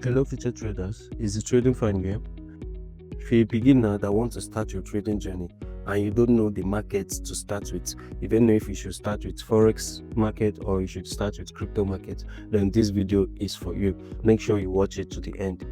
Hello future traders, is Detradingpharm here. If you're a beginner that wants to start your trading journey and you don't know the markets to start with, you don't know if you should start with Forex market or you should start with crypto market, then this video is for you. Make sure you watch it to the end.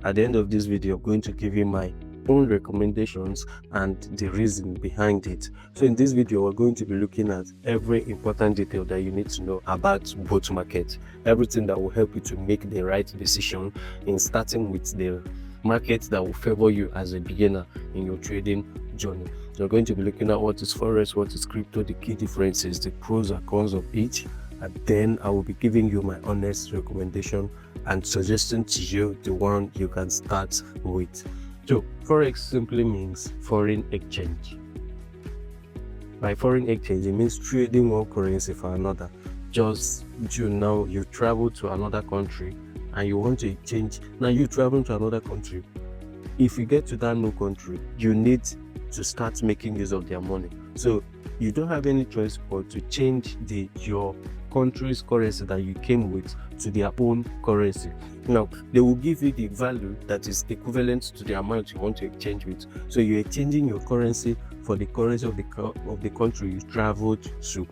At the end of this video, I'm going to give you my own recommendations and the reason behind it. So in this video, we're going to be looking at every important detail that you need to know about both markets, everything that will help you to make the right decision in starting with the market that will favor you as a beginner in your trading journey. So we're going to be looking at what is Forex, what is crypto, the key differences, the pros and cons of each, and then I will be giving you my honest recommendation and suggesting to you the one you can start with. So Forex simply means foreign exchange. By foreign exchange, it means trading one currency for another. Just you travel to another country and you want to exchange. Now you travel to another country. If you get to that new country, you need to start making use of their money. So you don't have any choice but to change your country's currency that you came with to their own currency. Now they will give you the value that is equivalent to the amount you want to exchange with. So you're exchanging your currency for the currency of the country you traveled to,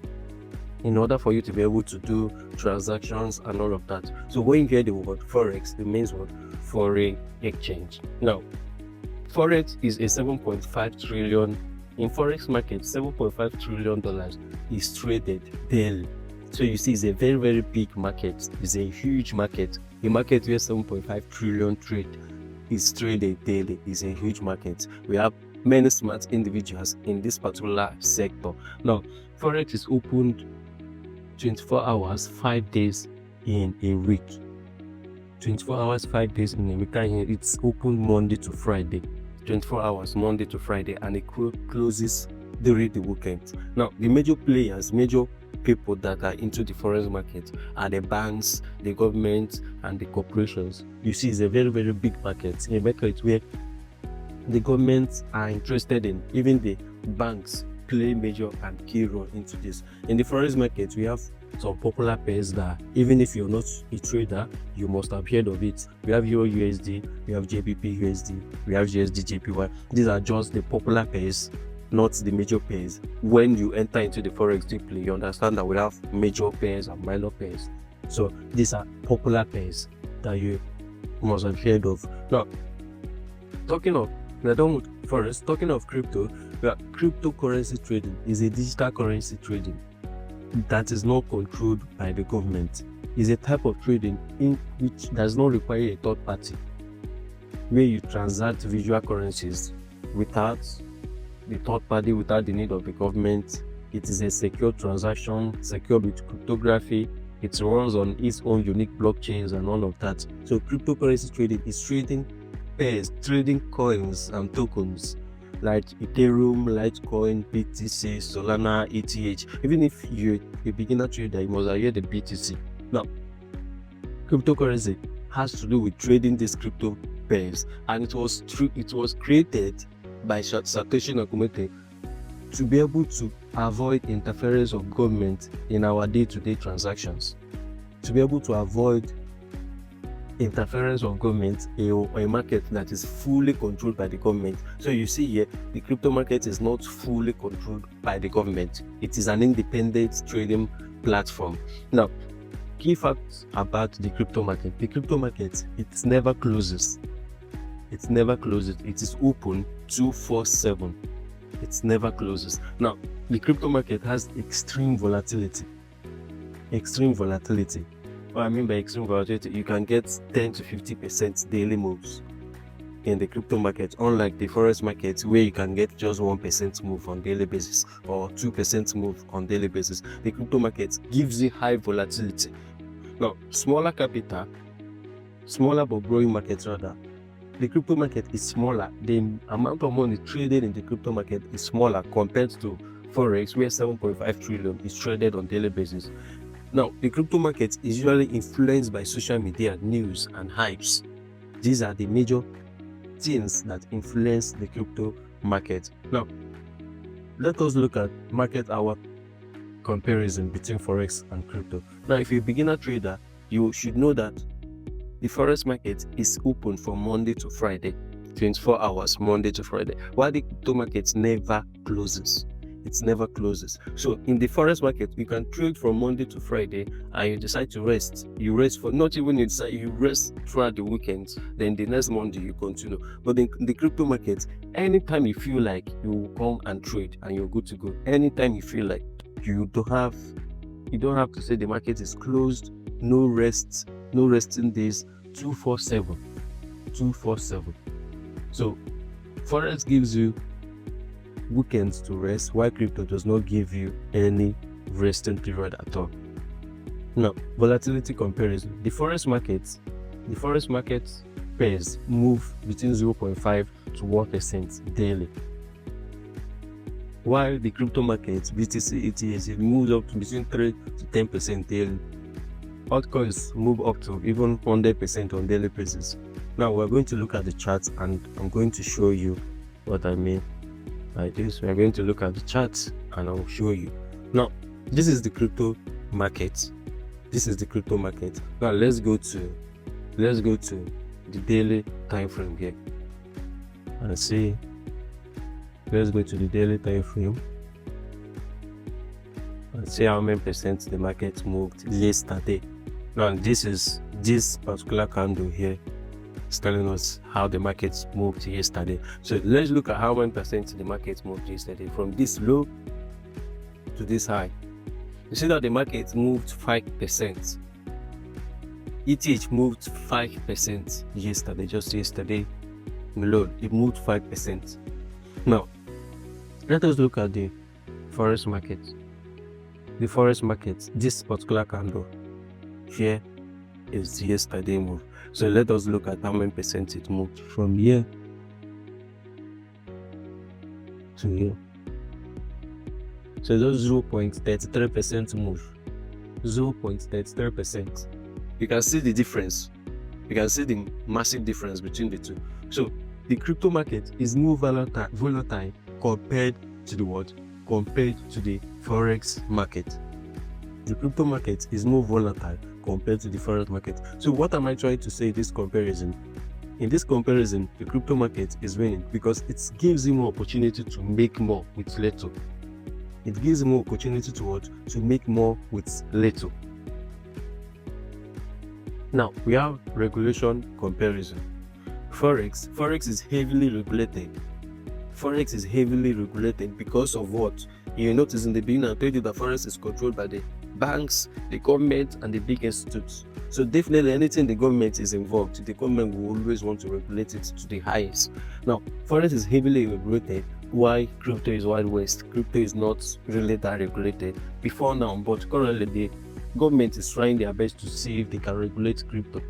in order for you to be able to do transactions and all of that. So when you hear the word Forex, it means what? Foreign exchange. Now Forex is a 7.5 trillion in Forex market. $7.5 trillion is traded daily. So you see, it's a very, very big market. It's a huge market. A market where 7.5 trillion trade is traded daily is a huge market. We have many smart individuals in this particular sector. Now, Forex is opened 24 hours, 5 days in a week. 24 hours, 5 days in a week. It's open Monday to Friday. 24 hours, Monday to Friday, and it closes during the weekend. Now, the major players, major people that are into the forex market are the banks, the government, and the corporations. You see, it's a very, very big market. A market where the governments are interested in. Even the banks play major and key role into this. In the forex market, we have some popular pairs that even if you're not a trader, you must have heard of it. We have Euro USD, we have JPP USD, we have GSD JPY. These are just the popular pairs, not the major pairs. When you enter into the forex deeply, you understand that we have major pairs and minor pairs. So these are popular pairs that you must have heard of. Now, talking of forex, talking of crypto, cryptocurrency trading is a digital currency trading that is not controlled by the government. It's a type of trading in which does not require a third party, where you transact visual currencies without the third party, without the need of the government. It is a secure transaction, secured with cryptography. It runs on its own unique blockchains and all of that. So cryptocurrency trading is trading pairs, trading coins and tokens like Ethereum, Litecoin, BTC, Solana, ETH. Even if you're a beginner trader, you must have heard the BTC. Now, cryptocurrency has to do with trading these crypto pairs, and it was created by Satoshi Nakamoto to be able to avoid interference of government in our day-to-day transactions, to be able to avoid interference of government in a market that is fully controlled by the government. So you see here, the crypto market is not fully controlled by the government. It is an independent trading platform. Now, key facts about the crypto market. The crypto market, it never closes. It never closes. It is open 24/7. It never closes. Now, the crypto market has extreme volatility. Extreme volatility. What I mean by extreme volatility, you can get 10 to 50% daily moves in the crypto market, unlike the forex market where you can get just 1% move on daily basis or 2% move on daily basis. The crypto market gives you high volatility. Now, smaller capital, smaller but growing market rather. The crypto market is smaller. The amount of money traded in the crypto market is smaller compared to forex, where 7.5 trillion is traded on daily basis. Now, the crypto market is usually influenced by social media, news, and hypes. These are the major things that influence the crypto market. Now, let us look at market hour comparison between forex and crypto. Now, if you're a beginner trader, you should know that the forex market is open from Monday to Friday, 24 hours, Monday to Friday, while the crypto market never closes. It never closes. So in the forex market, you can trade from Monday to Friday, and you decide to rest. You rest for not even inside, you rest throughout the weekends. Then the next Monday you continue. But in the crypto market, anytime you feel like, you will come and trade, and you're good to go. Anytime you feel like, you don't have to say the market is closed. No rest, no resting days. 247. So forex gives you weekends to rest, while crypto does not give you any resting period at all. Now, volatility comparison. The forex market pairs move between 0.5 to 1% daily, while the crypto market, BTC, ETH, it moves up to between 3 to 10% daily. Altcoins move up to even 100% on daily basis. Now we're going to look at the charts, and I'm going to show you what I mean by this. We're going to look at the charts and I'll show you. Now, this is the crypto market. Now let's go to the daily time frame here and see. Let's go to the daily time frame and see how many percent the market moved yesterday. Now, this particular candle here is telling us how the market moved yesterday. So let's look at how many percent the market moved yesterday from this low to this high. You see that the market moved 5%. ETH moved 5% yesterday, just yesterday alone. It moved 5%. Now, let us look at the forex market. The forex market, this particular candle here is yesterday move. So let us look at how many percent it moved from here to here. So those 0.33% move. 0.33%. You can see the difference. You can see the massive difference between the two. So the crypto market is more volatile compared to the what? Compared to the forex market. The crypto market is more volatile compared to the forex market. So what am I trying to say in this comparison? In this comparison, the crypto market is winning because it gives you more opportunity to make more with little. It gives you more opportunity to what? To make more with little. Now, we have regulation comparison. Forex is heavily regulated. Forex is heavily regulated because of what? You notice in the beginning, I told you that forex is controlled by the banks, the government, and the big institutes. So definitely anything the government is involved, the government will always want to regulate it to the highest. Now, forex is heavily regulated, while crypto is Wild West. Crypto is not really that regulated before now, but currently the government is trying their best to see if they can regulate crypto.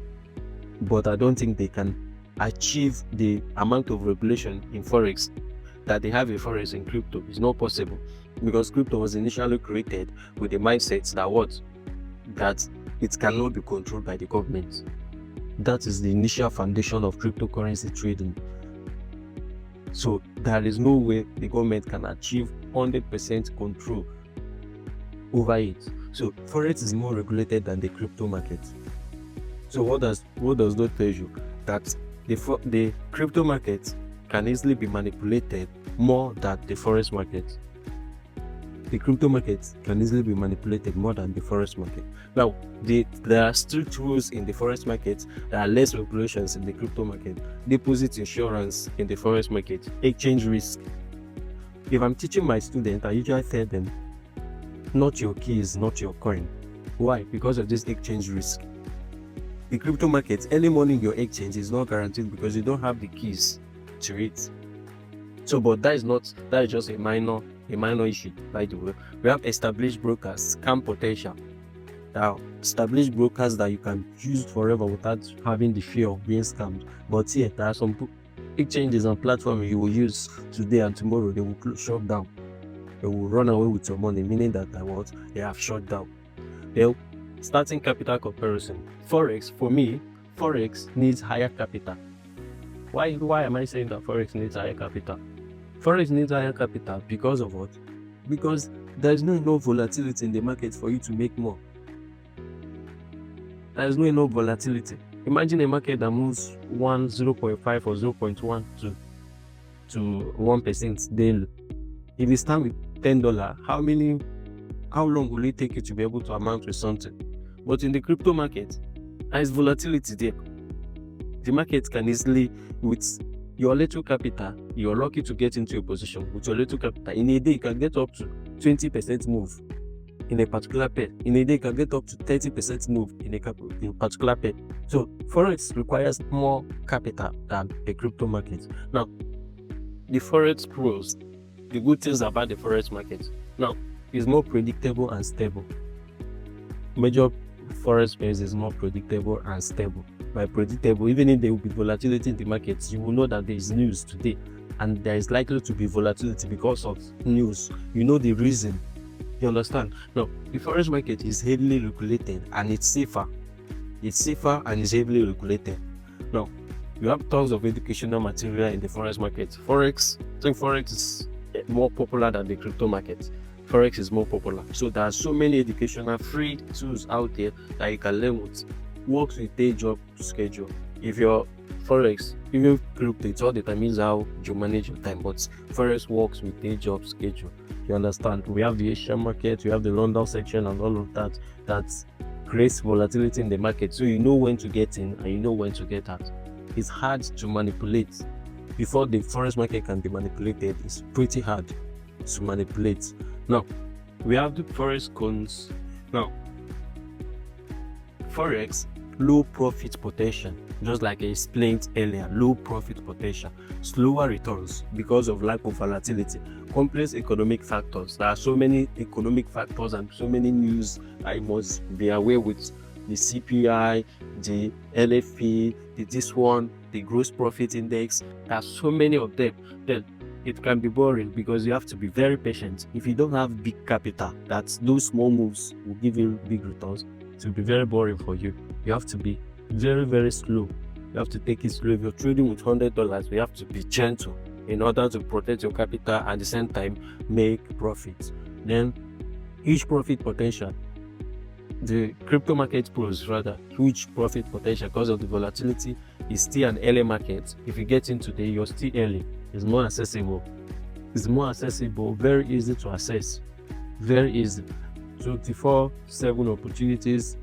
But I don't think they can achieve the amount of regulation in forex that they have in forex in crypto. It's not possible because crypto was initially created with the mindset that it cannot be controlled by the government. That is the initial foundation of cryptocurrency trading. So there is no way the government can achieve 100% control over it. So forex is more regulated than the crypto market. So what does that tell you? That the crypto market can easily be manipulated more than the forex market. The crypto market can easily be manipulated more than the forex market. Now, there are strict rules in the forex market. There are less regulations in the crypto market. Deposit insurance in the forex market. Exchange risk. If I'm teaching my students, I usually tell them, not your keys, not your coin. Why? Because of this exchange risk. The crypto market, any money in your exchange is not guaranteed because you don't have the keys to it. So, but that is just a minor issue, by the way. We have established brokers, scam potential. Now, established brokers that you can use forever without having the fear of being scammed. But here, there are some exchanges and platforms you will use today and tomorrow they will shut down. They will run away with your money, meaning that they have shut down. Starting capital comparison. For me, forex needs higher capital. Why am I saying that forex needs higher capital? Forex needs higher capital because of what? Because there is no enough volatility in the market for you to make more. There is no enough volatility. Imagine a market that moves 0.5 or 0.1 to 1% daily. If you start with $10, how long will it take you to be able to amount to something? But in the crypto market, there is volatility there. The market can easily, with your little capital, you're lucky to get into a position. With your little capital, in a day, you can get up to 20% move in a particular pair. In a day, you can get up to 30% move in a particular pair. So, Forex requires more capital than a crypto market. Now, the Forex pros, the good things about the Forex market. Now, it's more predictable and stable. Major Forex pairs is more predictable and stable. By predictable, even if there will be volatility in the markets, you will know that there is news today and there is likely to be volatility because of news. You know the reason. You understand? Now, the Forex market is heavily regulated and it's safer. It's safer and it's heavily regulated. Now, you have tons of educational material in the Forex market. I think Forex is more popular than the crypto market. Forex is more popular. So there are so many educational free tools out there that you can learn with. Works with day job schedule. If you're Forex, even crypto, it all determines how you manage your time. But Forex works with day job schedule. You understand? We have the Asian market, we have the London section, and all of that. That creates volatility in the market. So you know when to get in and you know when to get out. It's hard to manipulate. Before the Forex market can be manipulated, it's pretty hard to manipulate. Now, we have the Forex cons. Now, Forex, low profit potential, just like I explained earlier, low profit potential, slower returns because of lack of volatility, complex economic factors. There are so many economic factors and so many news I must be aware with. The CPI, the LFP, the gross profit index. There are so many of them. Then it can be boring because you have to be very patient. If you don't have big capital, that's those small moves will give you big returns. It will be very boring for you. You have to be very, very slow. You have to take it slow. If you're trading with $100, you have to be gentle in order to protect your capital and at the same time make profits. Then huge profit potential. The crypto market pros rather huge profit potential because of the volatility. Is still an early market. If you get in today, you're still early. It's more accessible. Very easy to access. Very easy. 24/7 opportunities,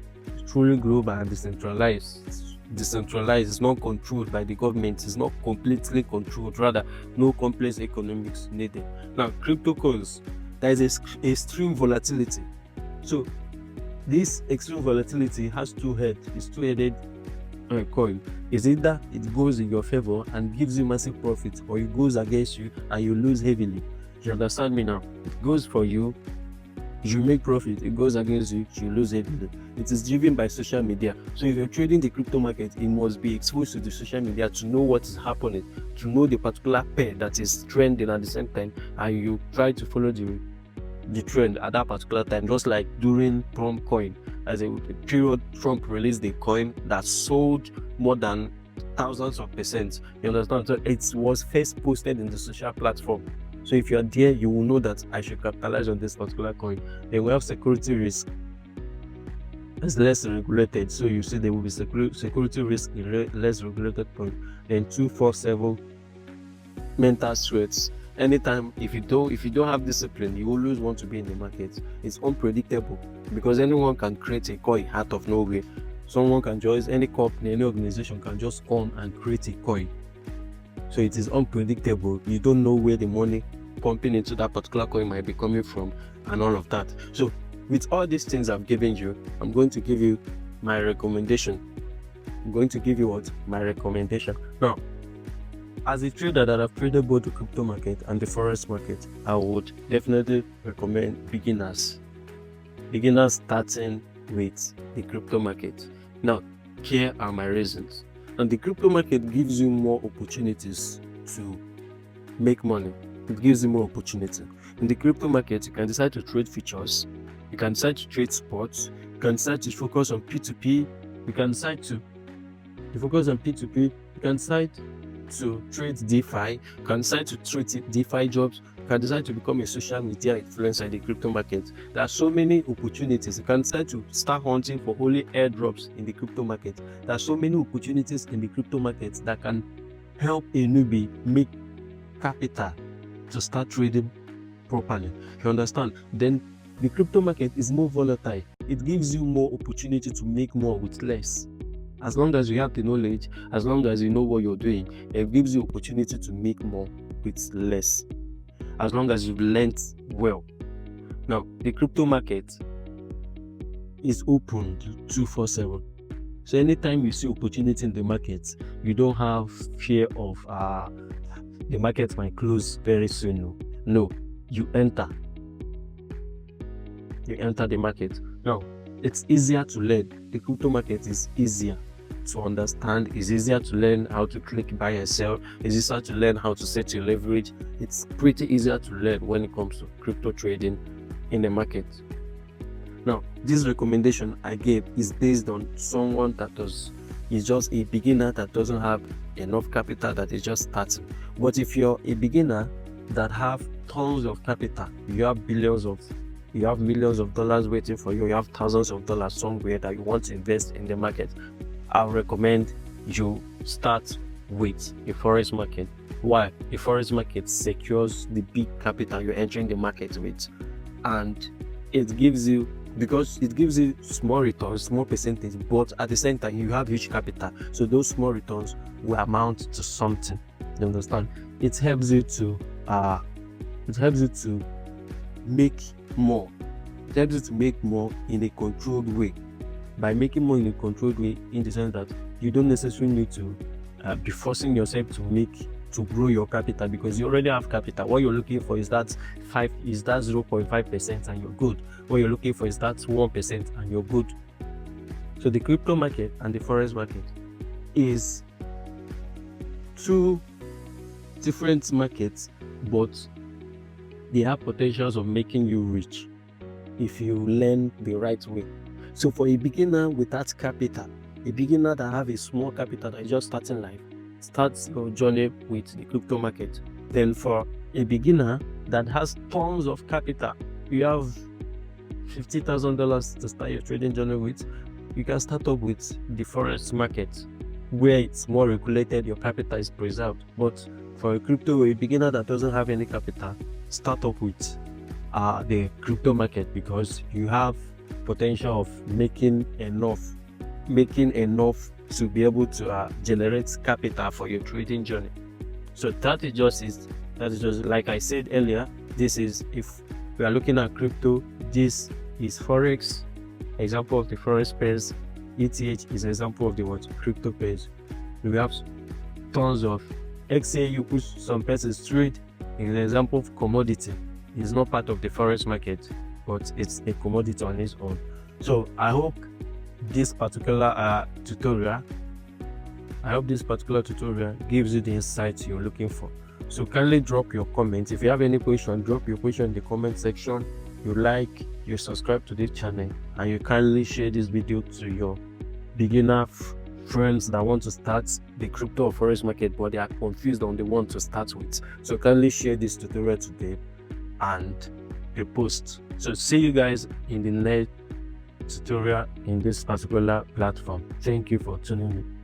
truly global and decentralized. It's not controlled by the government. It's not completely controlled. Rather, no complex economics needed. Now, crypto coins, there is extreme volatility. So, this extreme volatility has two heads. It's two-headed coin. Is either it goes in your favor and gives you massive profit, or it goes against you and you lose heavily. You understand me now? It goes for you, you make profit. It goes against you, you lose heavily. It is driven by social media. So if you're trading the crypto market, it must be exposed to the social media to know what is happening, to know the particular pair that is trending at the same time, and you try to follow the trend at that particular time. Just like during Trump coin, as a period, Trump released a coin that sold more than thousands of percent. You understand? So it was first posted in the social platform. So if you're there, you will know that I should capitalize on this particular coin. Then we have security risk. It's less regulated. So you see there will be security risk in less regulated coin. Then 247 mental threats. Anytime, if you don't have discipline, you always want to be in the market. It's unpredictable because anyone can create a coin out of nowhere. Someone can join any company, any organization can just come and create a coin. So it is unpredictable. You don't know where the money pumping into that particular coin might be coming from and all of that. So with all these things I've given you, I'm going to give you my recommendation. My recommendation. Now, as a trader that have traded both the crypto market and the forex market, I would definitely recommend beginners starting with the crypto market. Now, here are my reasons. And the crypto market gives you more opportunities to make money. It gives you more opportunity. In the crypto market, you can decide to trade futures, you can decide to trade sports, you can decide to focus on P2P, you can decide to focus on P2P, you can decide to trade DeFi, you can decide to trade DeFi jobs, you can decide to become a social media influencer in the crypto market. There are so many opportunities. You can decide to start hunting for only airdrops in the crypto market. There are so many opportunities in the crypto market that can help a newbie make capital to start trading properly. You understand? Then the crypto market is more volatile. It gives you more opportunity to make more with less. As long as you have the knowledge, as long as you know what you're doing, it gives you opportunity to make more with less. As long as you've learned well. Now, the crypto market is open 247. So anytime you see opportunity in the market, you don't have fear of the market might close very soon. No, you enter the market. Now, it's easier to learn. The crypto market is easier to understand. It's easier to learn how to click buy and sell. It's easier to learn how to set your leverage. It's pretty easier to learn when it comes to crypto trading in the market. Now, this recommendation I gave is based on someone that is just a beginner that doesn't have enough capital, that is just starting. But if you're a beginner that have tons of capital, you have millions of dollars waiting for you, you have thousands of dollars somewhere that you want to invest in the market, I recommend you start with a forex market. Why? A forex market secures the big capital you're entering the market with, and it gives you small returns, small percentage, but at the same time you have huge capital, so those small returns will amount to something. You understand? It helps you to make more. It helps you to make more in a controlled way. By making more in a controlled way, in the sense that you don't necessarily need to be forcing yourself to grow your capital, because you already have capital. What you're looking for is that 0.5% and you're good. What you're looking for is that 1% and you're good. So the crypto market and the forex market is two different markets, but they have potentials of making you rich if you learn the right way. So for a beginner without capital, a beginner that have a small capital that is just starting life, start your journey with the crypto market. Then for a beginner that has tons of capital, you have $50,000 to start your trading journey with, you can start up with the forex market, where it's more regulated, your capital is preserved. But for a beginner that doesn't have any capital, start up with the crypto market, because you have potential of making enough to be able to generate capital for your trading journey. So that is just like I said earlier. This is, if we are looking at crypto, this is forex, example of the forex pairs. ETH is an example of the crypto pairs. We have tons of XAU, which some persons trade, is an example of commodity. It's not part of the forex market, but it's a commodity on its own. So I hope this particular tutorial gives you the insights you're looking for. So kindly drop your comments. If you have any question, drop your question in the comment section. You subscribe to this channel, and you kindly share this video to your beginner friends that want to start the crypto or forex market, but they are confused on the one to start with. So kindly share this tutorial today and repost. So see you guys in the next tutorial in this particular platform. Thank you for tuning in.